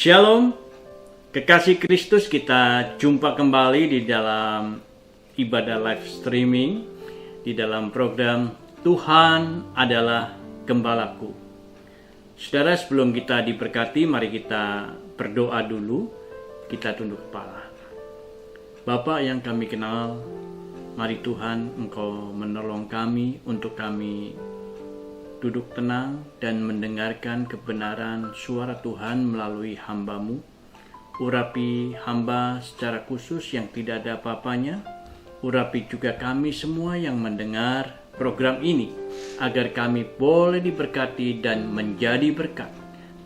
Shalom, kekasih Kristus, kita jumpa kembali di dalam ibadah live streaming di dalam program Tuhan adalah Gembalaku. Saudara, sebelum kita diberkati, mari kita berdoa dulu. Kita tunduk kepala. Bapa yang kami kenal, mari Tuhan Engkau menolong kami untuk kami duduk tenang dan mendengarkan kebenaran suara Tuhan melalui hamba-Mu. Urapi hamba secara khusus yang tidak ada apa-apanya. Urapi juga kami semua yang mendengar program ini, agar kami boleh diberkati dan menjadi berkat.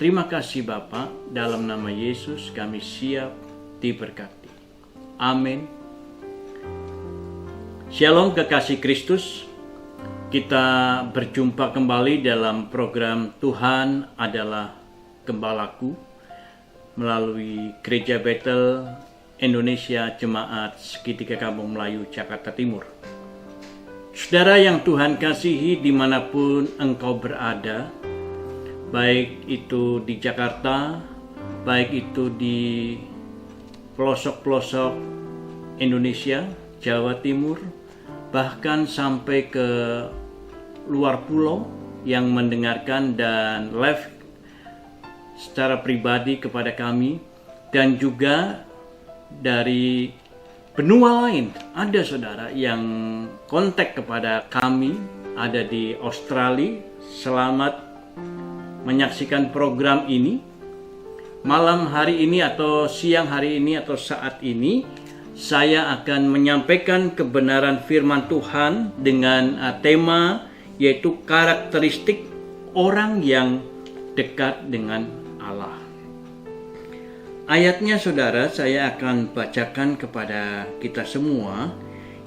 Terima kasih Bapa, dalam nama Yesus kami siap diberkati. Amin. Shalom kekasih Kristus. Kita berjumpa kembali dalam program Tuhan adalah Gembalaku melalui Gereja Bethel Indonesia Jemaat Segitiga Kampung Melayu, Jakarta Timur. Saudara yang Tuhan kasihi dimanapun engkau berada, baik itu di Jakarta, baik itu di pelosok-pelosok Indonesia, Jawa Timur, bahkan sampai ke luar pulau yang mendengarkan dan live secara pribadi kepada kami, dan juga dari benua lain. Ada saudara yang kontak kepada kami, ada di Australia. Selamat menyaksikan program ini. Malam hari ini atau siang hari ini atau saat ini, saya akan menyampaikan kebenaran firman Tuhan dengan tema yaitu karakteristik orang yang dekat dengan Allah. Ayatnya saudara saya akan bacakan kepada kita semua,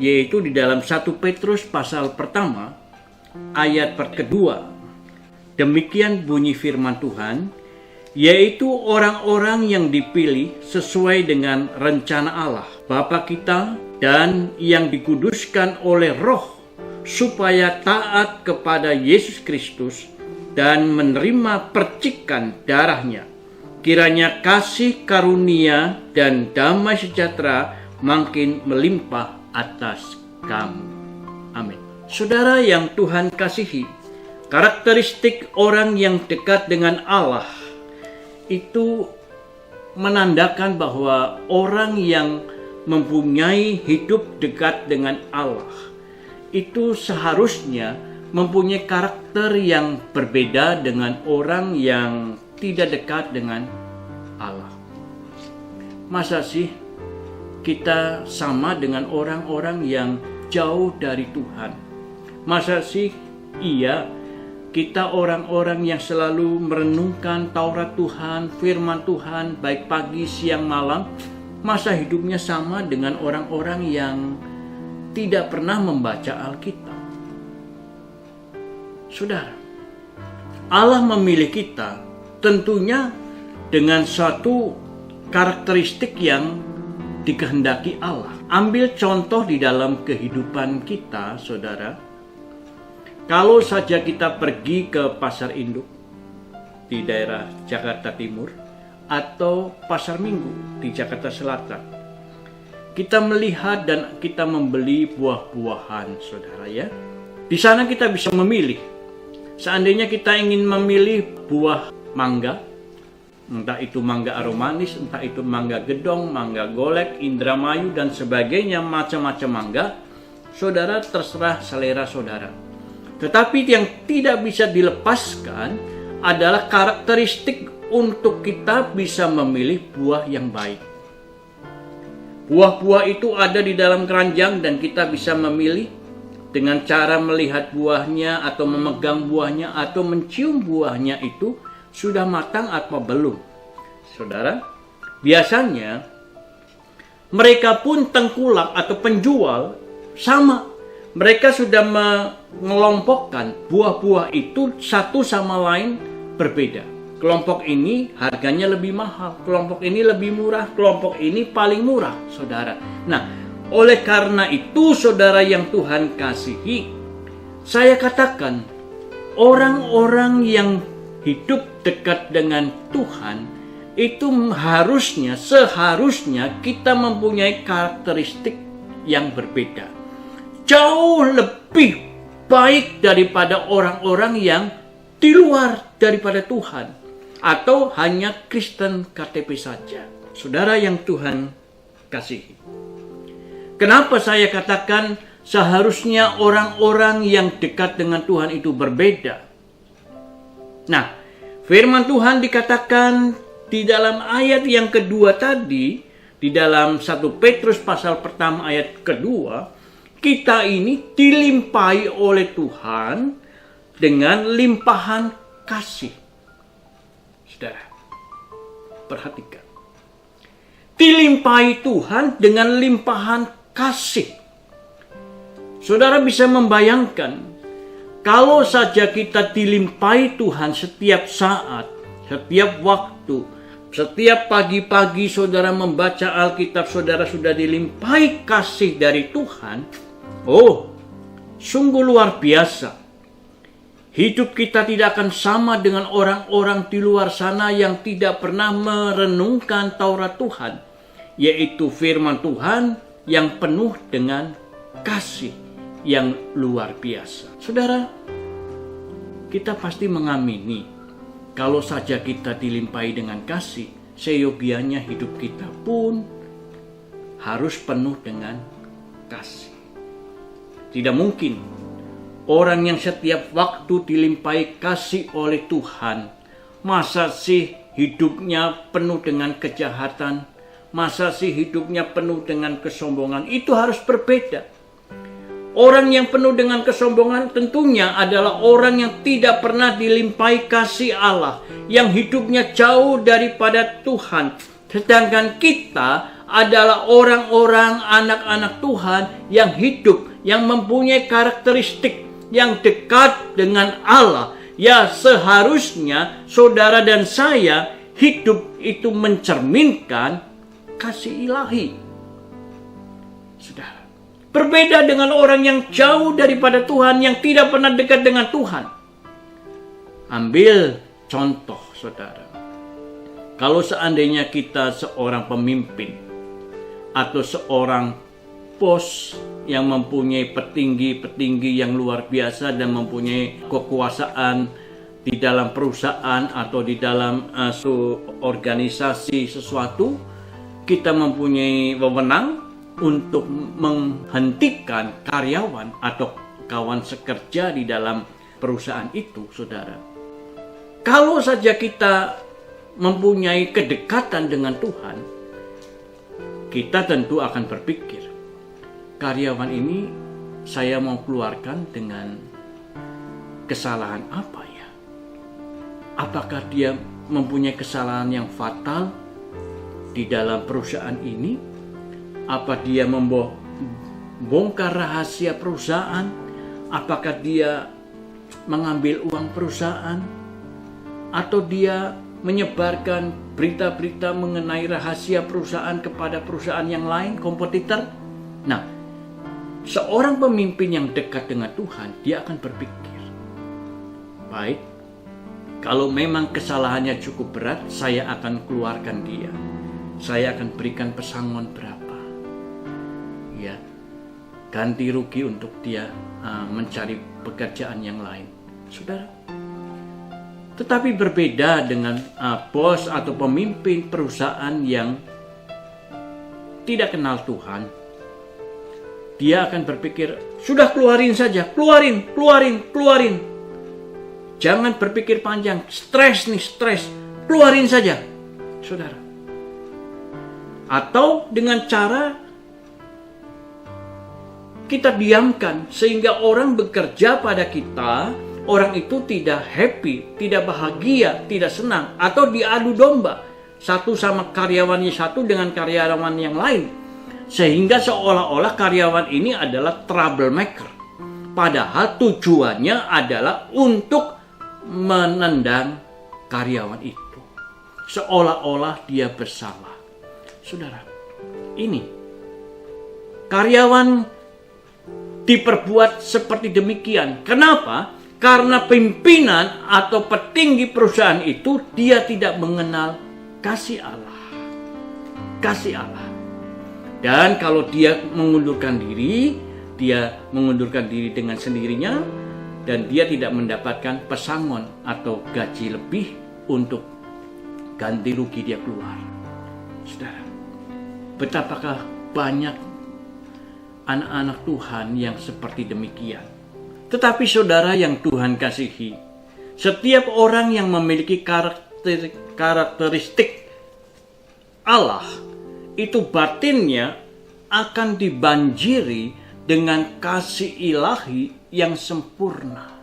yaitu di dalam 1 Petrus pasal pertama ayat kedua. Demikian bunyi firman Tuhan, yaitu orang-orang yang dipilih sesuai dengan rencana Allah Bapa kita, dan yang dikuduskan oleh Roh supaya taat kepada Yesus Kristus dan menerima percikan darahnya. Kiranya kasih karunia dan damai sejahtera makin melimpah atas kamu. Amin. Saudara yang Tuhan kasihi, karakteristik orang yang dekat dengan Allah itu menandakan bahwa orang yang mempunyai hidup dekat dengan Allah itu seharusnya mempunyai karakter yang berbeda dengan orang yang tidak dekat dengan Allah. Masa sih kita sama dengan orang-orang yang jauh dari Tuhan? Masa sih iya kita orang-orang yang selalu merenungkan Taurat Tuhan, firman Tuhan, baik pagi, siang, malam, masa hidupnya sama dengan orang-orang yang tidak pernah membaca Alkitab? Saudara, Allah memilih kita tentunya dengan suatu karakteristik yang dikehendaki Allah. Ambil contoh di dalam kehidupan kita, saudara. Kalau saja kita pergi ke pasar induk di daerah Jakarta Timur atau pasar Minggu di Jakarta Selatan, kita melihat dan kita membeli buah-buahan, saudara ya. Di sana kita bisa memilih. Seandainya kita ingin memilih buah mangga, entah itu mangga aromanis, entah itu mangga gedong, mangga golek, indramayu dan sebagainya, macam-macam mangga, saudara terserah selera saudara. Tetapi yang tidak bisa dilepaskan adalah karakteristik untuk kita bisa memilih buah yang baik. Buah-buah itu ada di dalam keranjang dan kita bisa memilih dengan cara melihat buahnya atau memegang buahnya atau mencium buahnya itu sudah matang atau belum. Saudara, biasanya mereka pun tengkulak atau penjual sama. Mereka sudah mengelompokkan buah-buah itu satu sama lain berbeda. Kelompok ini harganya lebih mahal, kelompok ini lebih murah, kelompok ini paling murah, saudara. Nah, Oleh karena itu, saudara yang Tuhan kasihi, saya katakan, orang-orang yang hidup dekat dengan Tuhan itu seharusnya kita mempunyai karakteristik yang berbeda. Jauh lebih baik daripada orang-orang yang di luar daripada Tuhan atau hanya Kristen KTP saja. Saudara yang Tuhan kasihi, kenapa saya katakan seharusnya orang-orang yang dekat dengan Tuhan itu berbeda? Nah, firman Tuhan dikatakan di dalam ayat yang kedua tadi, di dalam 1 Petrus pasal pertama ayat kedua, kita ini dilimpahi oleh Tuhan dengan limpahan kasih. Saudara, perhatikan. Dilimpahi Tuhan dengan limpahan kasih. Saudara bisa membayangkan, kalau saja kita dilimpahi Tuhan setiap saat, setiap waktu, setiap pagi-pagi saudara membaca Alkitab, saudara sudah dilimpahi kasih dari Tuhan. Oh, sungguh luar biasa. Hidup kita tidak akan sama dengan orang-orang di luar sana yang tidak pernah merenungkan Taurat Tuhan, yaitu firman Tuhan yang penuh dengan kasih yang luar biasa. Saudara, kita pasti mengamini kalau saja kita dilimpahi dengan kasih, seyogianya hidup kita pun harus penuh dengan kasih. Tidak mungkin orang yang setiap waktu dilimpahi kasih oleh Tuhan, masa sih hidupnya penuh dengan kejahatan, masa sih hidupnya penuh dengan kesombongan? Itu harus berbeda. Orang yang penuh dengan kesombongan tentunya adalah orang yang tidak pernah dilimpahi kasih Allah, yang hidupnya jauh daripada Tuhan. Sedangkan kita adalah orang-orang anak-anak Tuhan yang hidup, yang mempunyai karakteristik yang dekat dengan Allah. Ya, seharusnya saudara dan saya hidup itu mencerminkan kasih ilahi. Saudara, berbeda dengan orang yang jauh daripada Tuhan, yang tidak pernah dekat dengan Tuhan. Ambil contoh, saudara. Kalau seandainya kita seorang pemimpin atau seorang bos yang mempunyai petinggi-petinggi yang luar biasa dan mempunyai kekuasaan di dalam perusahaan atau di dalam organisasi sesuatu, kita mempunyai wewenang untuk menghentikan karyawan atau kawan sekerja di dalam perusahaan itu, saudara. Kalau saja kita mempunyai kedekatan dengan Tuhan, kita tentu akan berpikir, karyawan ini saya mau keluarkan dengan kesalahan apa ya? Apakah dia mempunyai kesalahan yang fatal di dalam perusahaan ini? Apa dia membongkar rahasia perusahaan? Apakah dia mengambil uang perusahaan? Atau dia menyebarkan berita-berita mengenai rahasia perusahaan kepada perusahaan yang lain, kompetitor? Nah, seorang pemimpin yang dekat dengan Tuhan, dia akan berpikir, baik, kalau memang kesalahannya cukup berat, saya akan keluarkan dia. Saya akan berikan pesangon berapa. Ya, ganti rugi untuk dia mencari pekerjaan yang lain. Saudara, tetapi berbeda dengan bos atau pemimpin perusahaan yang tidak kenal Tuhan. Dia akan berpikir, sudah keluarin saja, keluarin. Jangan berpikir panjang, stres, keluarin saja, saudara. Atau dengan cara kita diamkan sehingga orang bekerja pada kita, orang itu tidak happy, tidak bahagia, tidak senang, atau diadu domba satu sama karyawannya satu dengan karyawan yang lain, sehingga seolah-olah karyawan ini adalah troublemaker, padahal tujuannya adalah untuk menendang karyawan itu, seolah-olah dia bersalah. Saudara, ini karyawan diperbuat seperti demikian. Kenapa? Karena pimpinan atau petinggi perusahaan itu dia tidak mengenal kasih Allah. Kasih Allah. Dan kalau dia mengundurkan diri dengan sendirinya dan dia tidak mendapatkan pesangon atau gaji lebih untuk ganti rugi dia keluar. Saudara, betapakah banyak anak-anak Tuhan yang seperti demikian. Tetapi saudara yang Tuhan kasihi, setiap orang yang memiliki karakteristik Allah, itu batinnya akan dibanjiri dengan kasih ilahi yang sempurna.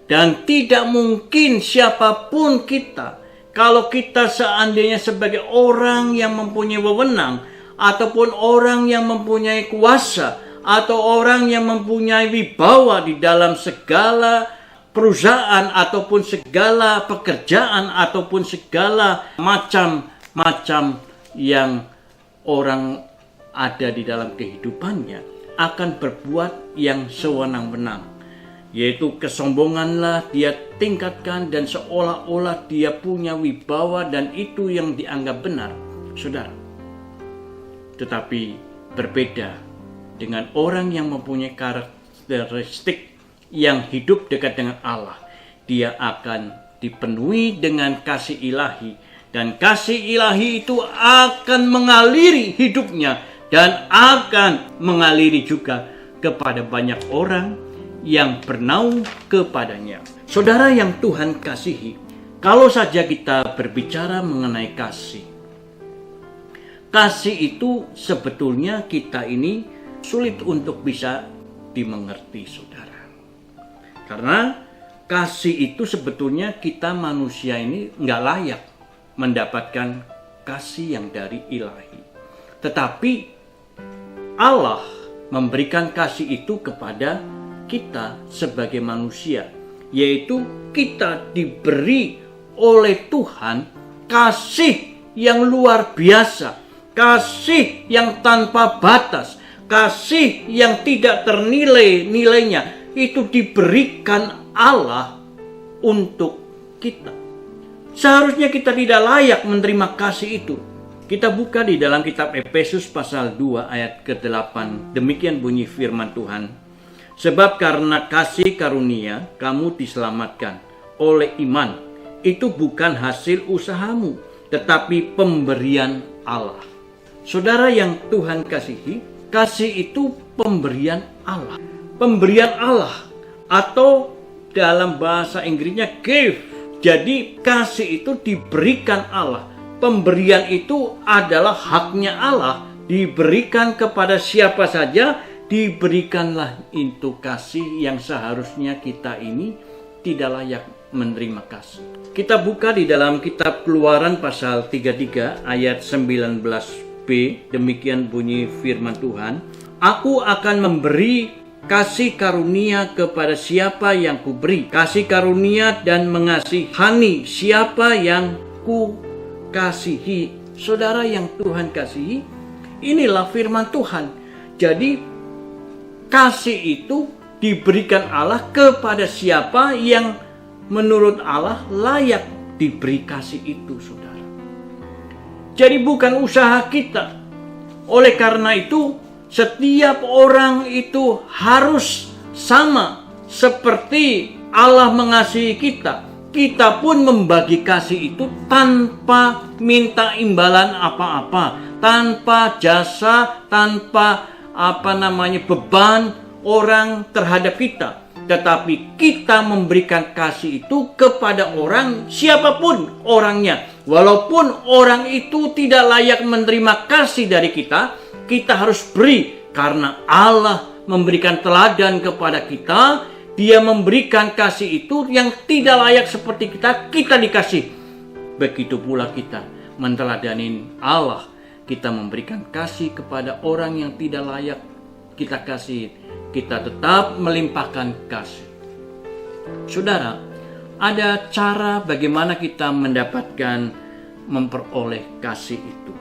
Dan tidak mungkin siapapun kita, kalau kita seandainya sebagai orang yang mempunyai wewenang, ataupun orang yang mempunyai kuasa, atau orang yang mempunyai wibawa di dalam segala perusahaan, ataupun segala pekerjaan, ataupun segala macam-macam yang orang ada di dalam kehidupannya, akan berbuat yang sewenang-wenang, yaitu kesombonganlah dia tingkatkan dan seolah-olah dia punya wibawa dan itu yang dianggap benar, saudara. Tetapi berbeda dengan orang yang mempunyai karakteristik yang hidup dekat dengan Allah. Dia akan dipenuhi dengan kasih ilahi, dan kasih ilahi itu akan mengaliri hidupnya dan akan mengaliri juga kepada banyak orang yang bernaung kepadanya. Saudara yang Tuhan kasihi, kalau saja kita berbicara mengenai kasih, kasih itu sebetulnya kita ini sulit untuk bisa dimengerti, saudara. Karena kasih itu sebetulnya kita manusia ini nggak layak mendapatkan kasih yang dari ilahi. Tetapi Allah memberikan kasih itu kepada kita sebagai manusia, yaitu kita diberi oleh Tuhan kasih yang luar biasa, kasih yang tanpa batas, kasih yang tidak ternilai nilainya, itu diberikan Allah untuk kita. Seharusnya kita tidak layak menerima kasih itu. Kita buka di dalam kitab Efesus pasal 2 ayat ke-8. Demikian bunyi firman Tuhan. Sebab karena kasih karunia kamu diselamatkan oleh iman. Itu bukan hasil usahamu, tetapi pemberian Allah. Saudara yang Tuhan kasihi, kasih itu pemberian Allah. Pemberian Allah, atau dalam bahasa Inggrisnya gift. Jadi kasih itu diberikan Allah. Pemberian itu adalah haknya Allah, diberikan kepada siapa saja, diberikanlah itu kasih yang seharusnya kita ini tidak layak menerima kasih. Kita buka di dalam kitab Keluaran pasal 33 ayat 19b, demikian bunyi firman Tuhan. Aku akan memberi kasih karunia kepada siapa yang kuberi, kasih karunia dan mengasihani siapa yang ku kasihi. Saudara yang Tuhan kasihi, inilah firman Tuhan. Jadi kasih itu diberikan Allah kepada siapa yang menurut Allah layak diberi kasih itu, saudara. Jadi bukan usaha kita. Oleh karena itu, setiap orang itu harus sama seperti Allah mengasihi kita. Kita pun membagi kasih itu tanpa minta imbalan apa-apa, tanpa jasa, tanpa beban orang terhadap kita. Tetapi kita memberikan kasih itu kepada orang, siapapun orangnya. Walaupun orang itu tidak layak menerima kasih dari kita, kita harus beri karena Allah memberikan teladan kepada kita. Dia memberikan kasih itu yang tidak layak seperti kita, kita dikasih. Begitu pula kita menteladani Allah. Kita memberikan kasih kepada orang yang tidak layak kita kasih. Kita tetap melimpahkan kasih. Saudara, ada cara bagaimana kita memperoleh kasih itu.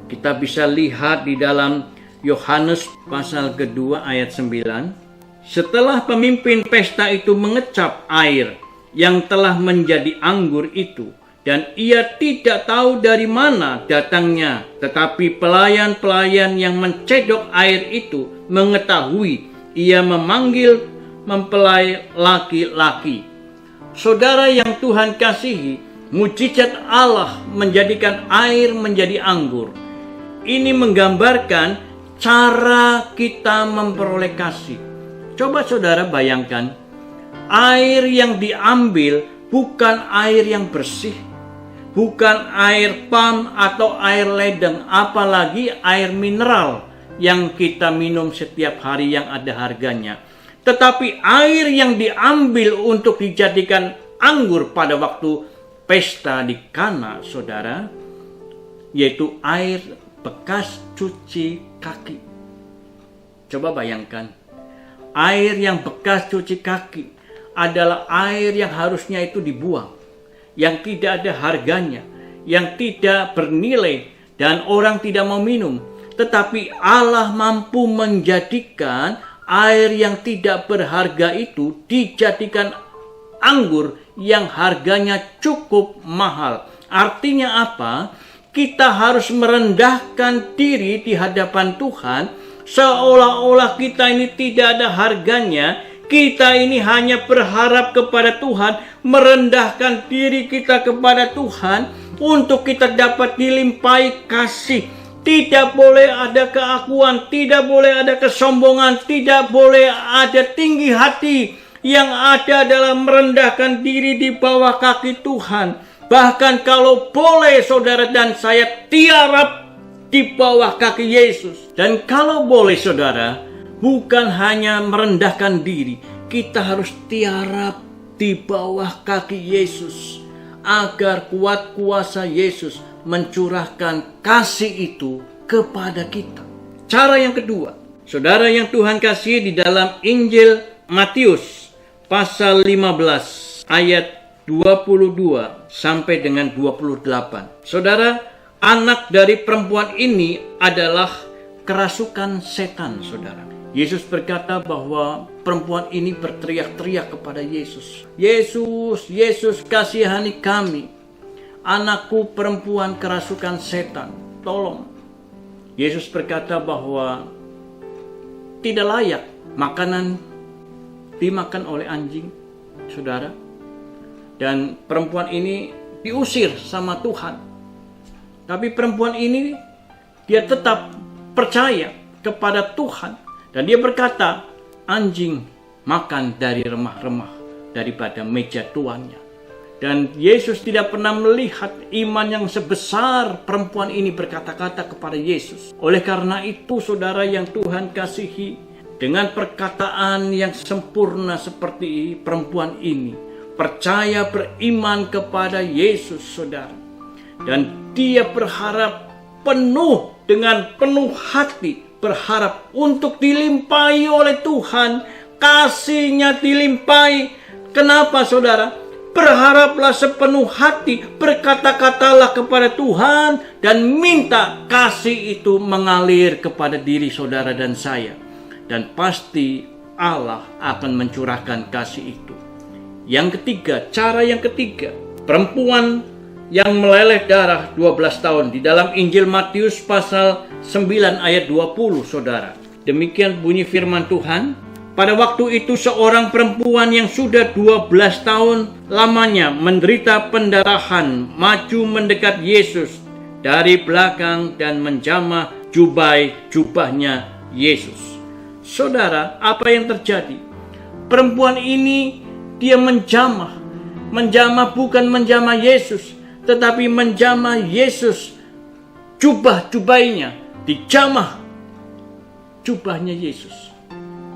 Kita bisa lihat di dalam Yohanes pasal kedua ayat 9. Setelah pemimpin pesta itu mengecap air yang telah menjadi anggur itu, dan ia tidak tahu dari mana datangnya, tetapi pelayan-pelayan yang mencedok air itu mengetahui, ia memanggil mempelai laki-laki. Saudara yang Tuhan kasihi, mujizat Allah menjadikan air menjadi anggur. Ini menggambarkan cara kita memperoleh kasih. Coba saudara bayangkan, air yang diambil bukan air yang bersih, bukan air pam atau air ledeng, apalagi air mineral yang kita minum setiap hari yang ada harganya. Tetapi air yang diambil untuk dijadikan anggur pada waktu pesta di Kana, saudara, yaitu air bekas cuci kaki. Coba bayangkan, air yang bekas cuci kaki adalah air yang harusnya itu dibuang, yang tidak ada harganya, yang tidak bernilai dan orang tidak mau minum. Tetapi Allah mampu menjadikan air yang tidak berharga itu dijadikan anggur yang harganya cukup mahal. Artinya apa? Kita harus merendahkan diri di hadapan Tuhan, seolah-olah kita ini tidak ada harganya. Kita ini hanya berharap kepada Tuhan, merendahkan diri kita kepada Tuhan untuk kita dapat dilimpahi kasih. Tidak boleh ada keakuan, tidak boleh ada kesombongan, tidak boleh ada tinggi hati. Yang ada adalah merendahkan diri di bawah kaki Tuhan. Bahkan kalau boleh saudara dan saya tiarap di bawah kaki Yesus. Dan kalau boleh saudara, bukan hanya merendahkan diri, kita harus tiarap di bawah kaki Yesus. Agar kuat kuasa Yesus mencurahkan kasih itu kepada kita. Cara yang kedua, saudara yang Tuhan kasih, di dalam Injil Matius pasal 15 ayat 22 sampai dengan 28. Saudara, anak dari perempuan ini adalah kerasukan setan, saudara. Yesus berkata bahwa perempuan ini berteriak-teriak kepada Yesus. Yesus, Yesus, kasihani kami. Anakku perempuan kerasukan setan, tolong. Yesus berkata bahwa tidak layak makanan dimakan oleh anjing, saudara. Dan perempuan ini diusir sama Tuhan. Tapi perempuan ini, dia tetap percaya kepada Tuhan. Dan dia berkata, anjing makan dari remah-remah daripada meja tuannya. Dan Yesus tidak pernah melihat iman yang sebesar perempuan ini berkata-kata kepada Yesus. Oleh karena itu, saudara yang Tuhan kasihi, dengan perkataan yang sempurna seperti perempuan ini, percaya beriman kepada Yesus, saudara. Dan dia berharap dengan penuh hati, berharap untuk dilimpahi oleh Tuhan, kasih-Nya dilimpahi. Kenapa, saudara? Berharaplah sepenuh hati, berkata-katalah kepada Tuhan, dan minta kasih itu mengalir kepada diri saudara dan saya. Dan pasti Allah akan mencurahkan kasih itu. Yang ketiga, cara yang ketiga, perempuan yang meleleh darah 12 tahun di dalam Injil Matius pasal 9 ayat 20, saudara. Demikian bunyi firman Tuhan. Pada waktu itu seorang perempuan yang sudah 12 tahun lamanya menderita pendarahan maju mendekat Yesus dari belakang dan menjamah jubahnya Yesus. Saudara, apa yang terjadi? Perempuan ini dia menjamah bukan menjamah Yesus, tetapi menjamah Yesus. Jubahnya dijamah jubahnya Yesus.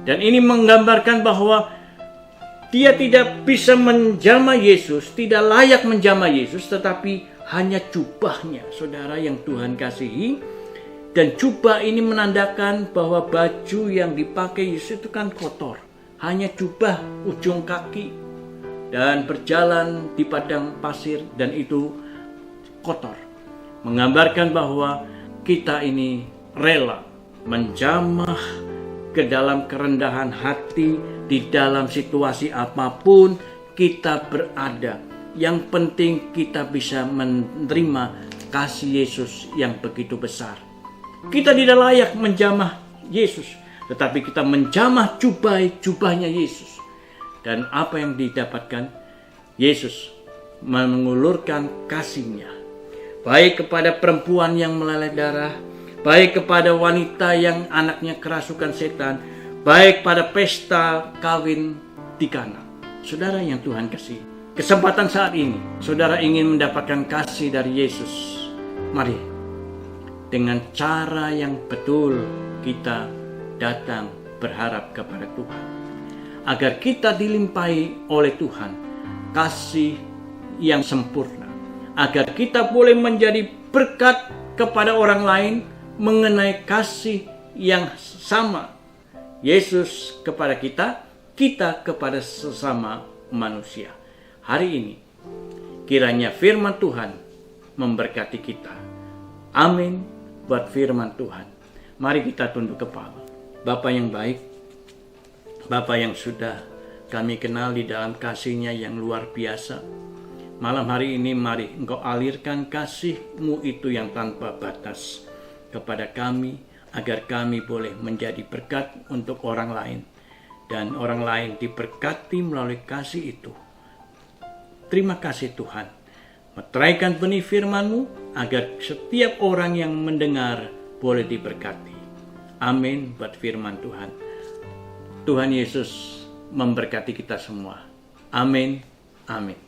Dan ini menggambarkan bahwa dia tidak bisa menjamah Yesus, tidak layak menjamah Yesus, tetapi hanya jubahnya, saudara yang Tuhan kasihi. Dan jubah ini menandakan bahwa baju yang dipakai Yesus itu kan kotor. Hanya jubah ujung kaki dan berjalan di padang pasir, dan itu kotor. Menggambarkan bahwa kita ini rela menjamah ke dalam kerendahan hati di dalam situasi apapun kita berada. Yang penting kita bisa menerima kasih Yesus yang begitu besar. Kita tidak layak menjamah Yesus, tetapi kita menjamah jubahnya Yesus. Dan apa yang didapatkan? Yesus mengulurkan kasih-Nya, baik kepada perempuan yang meleleh darah, baik kepada wanita yang anaknya kerasukan setan, baik pada pesta kawin di Kana. Saudara yang Tuhan kasih, kesempatan saat ini, saudara ingin mendapatkan kasih dari Yesus. Mari, dengan cara yang betul kita datang berharap kepada Tuhan, agar kita dilimpahi oleh Tuhan kasih yang sempurna, agar kita boleh menjadi berkat kepada orang lain mengenai kasih yang sama Yesus kepada kita, kita kepada sesama manusia. Hari ini kiranya firman Tuhan memberkati kita. Amin buat firman Tuhan. Mari kita tunduk kepala. Bapa yang baik, Bapa yang sudah kami kenal di dalam kasih-Nya yang luar biasa. Malam hari ini mari Engkau alirkan kasih-Mu itu yang tanpa batas kepada kami, agar kami boleh menjadi berkat untuk orang lain, dan orang lain diberkati melalui kasih itu. Terima kasih Tuhan. Meteraikan benih firman-Mu agar setiap orang yang mendengar boleh diberkati. Amin buat firman Tuhan. Tuhan Yesus memberkati kita semua. Amin. Amin.